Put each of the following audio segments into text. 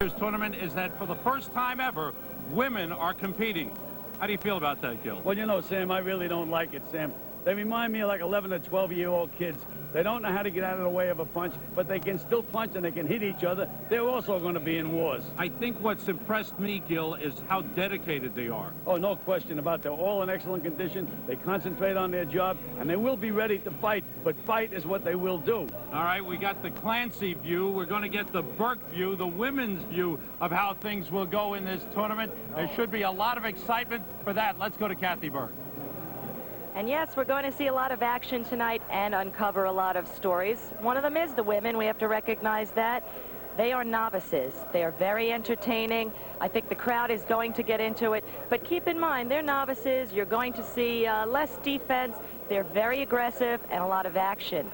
This tournament is that for the first time ever, women are competing. How do you feel about that, Gil? Well, you know, Sam, I really don't like it, Sam. They remind me of like 11 or 12-year-old kids. They don't know how to get out of the way of a punch, but they can still punch and they can hit each other. They're also going to be in wars. I think what's impressed me, Gil, is how dedicated they are. Oh, no question about it. They're all in excellent condition. They concentrate on their job, and they will be ready to fight, but fight is what they will do. All right, we got the Clancy view. We're going to get the Burke view, the women's view of how things will go in this tournament. There should be a lot of excitement for that. Let's go to Kathy Burke. And yes, we're going to see a lot of action tonight and uncover a lot of stories. One of them is the women. We have to recognize that. They are novices. They are very entertaining. I think the crowd is going to get into it. But keep in mind, they're novices. You're going to see less defense. They're very aggressive and a lot of action.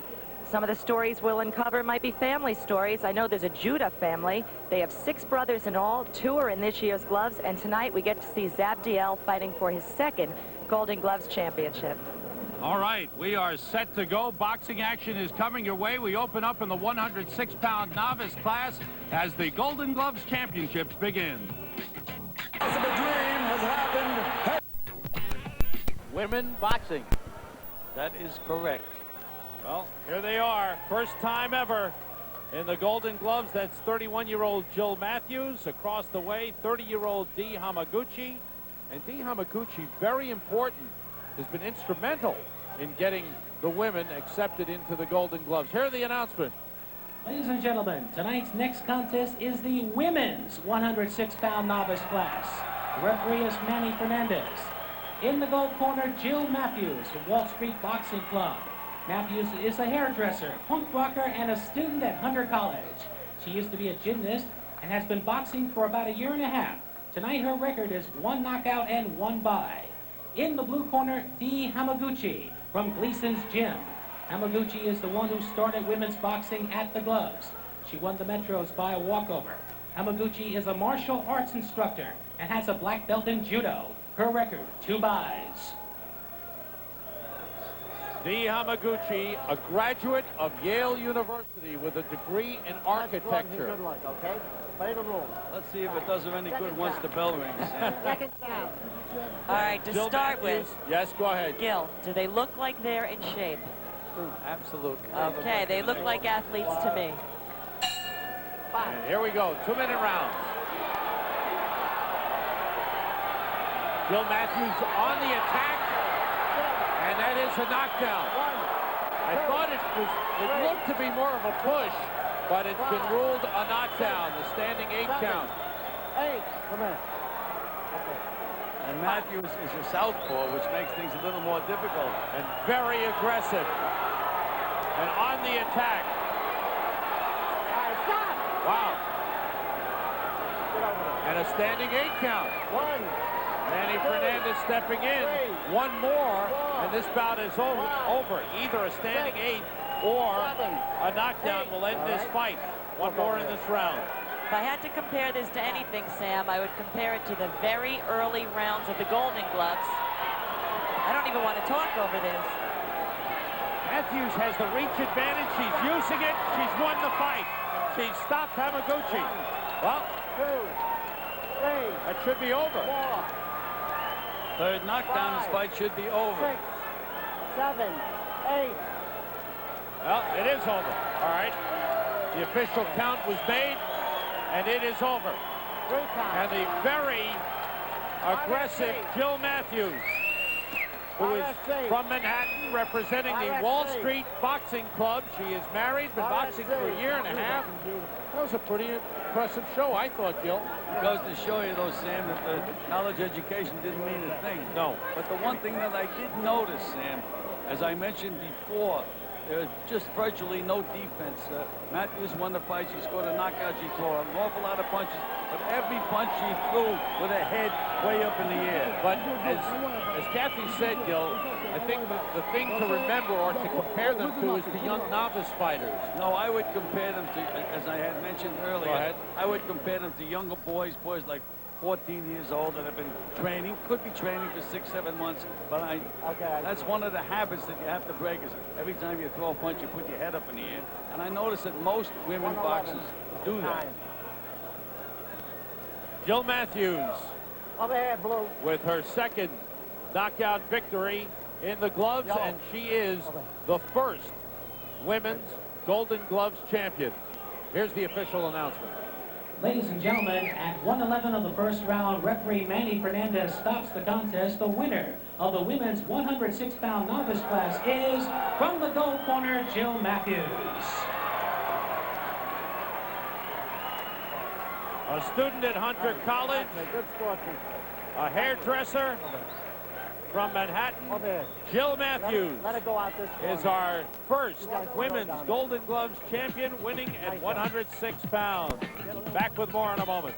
Some of the stories we'll uncover might be family stories. I know there's a Judah family. They have 6 brothers in all. 2 are in this year's gloves. And tonight we get to see Zabdiel fighting for his 2nd Golden Gloves championship. All right, we are set to go. Boxing action is coming your way. We open up in the 106-pound novice class as the Golden Gloves championships begin. The dream has happened. Women boxing. That is correct. Well, here they are. First time ever in the Golden Gloves. That's 31-year-old Jill Matthews. Across the way, 30-year-old Dee Hamaguchi. And Dee Hamaguchi, very important, has been instrumental in getting the women accepted into the Golden Gloves. Here are the announcement. Ladies and gentlemen, tonight's next contest is the women's 106-pound novice class. The referee is Manny Fernandez. In the gold corner, Jill Matthews from Wall Street Boxing Club. Matthews is a hairdresser, punk rocker, and a student at Hunter College. She used to be a gymnast and has been boxing for about a year and a half. Tonight, her record is 1 knockout and 1 bye. In the blue corner, Dee Hamaguchi from Gleason's Gym. Hamaguchi is the one who started women's boxing at the Gloves. She won the Metros by a walkover. Hamaguchi is a martial arts instructor and has a black belt in judo. Her record, 2 byes. Dee Hamaguchi, a graduate of Yale University with a degree in architecture. Good luck, okay? Play the rules. Let's see if it does her any good once the bell rings. Second count. All right, to Jill start Matthews. with, Yes, go ahead. Gil, do they look like they're in shape? Absolutely. Okay, they look like athletes to me. And here we go, 2-minute rounds. Jill Matthews on the attack, and that is a knockdown. I thought it looked to be more of a push, but it's been ruled a knockdown, the standing 8 count. 8. Come in. And Matthews is a southpaw, which makes things a little more difficult. And very aggressive. And on the attack. Wow. And a standing 8 count. 1. Manny Fernandez stepping in. 1 more, and this bout is over. Either a standing 8 or a knockdown will end this fight. 1 more in this round. If I had to compare this to anything, Sam, I would compare it to the very early rounds of the Golden Gloves. I don't even want to talk over this. Matthews has the reach advantage. She's using it. She's won the fight. She stopped Hamaguchi. Well, 2, 3. that should be over. 4. 3rd knockdown, this fight should be over. 6, 7, 8. Well, it is over. All right. The official count was made, and it is over. 3 counts. And the very aggressive Jill Matthews, who is from Manhattan, representing the Wall Street Boxing Club. She is married, been boxing for a year and a half. That was a pretty impressive show, I thought, Gil. It goes to show you, though, Sam, that the college education didn't mean a thing. No. But the one thing that I did notice, Sam, as I mentioned before, there's just virtually no defense. Matthews won the fight. She scored a knockout. She threw an awful lot of punches, but every punch she threw with her head way up in the air. But as Kathy said, Gil, I think the thing to remember or to compare them to is the young novice fighters. No, I would compare them to, as I had mentioned earlier, Go ahead. I would compare them to younger boys like 14 years old that have been training, could be training for 6, 7 months, but that's one of the habits that you have to break is every time you throw a punch, you put your head up in the air. And I notice that most women boxers do that. Jill Matthews Over here, Blue. with her second knockout victory in the gloves, and she is the first women's Golden Gloves champion. Here's the official announcement. Ladies and gentlemen, at 1:11 of the first round, referee Manny Fernandez stops the contest. The winner of the women's 106-pound novice class is, from the gold corner, Jill Matthews. A student at Hunter College, Good sportsman. a hairdresser from Manhattan, Over here. Jill Matthews Let it go out this corner. is our first women's Golden Gloves champion, winning at 106 pounds. Back with more in a moment.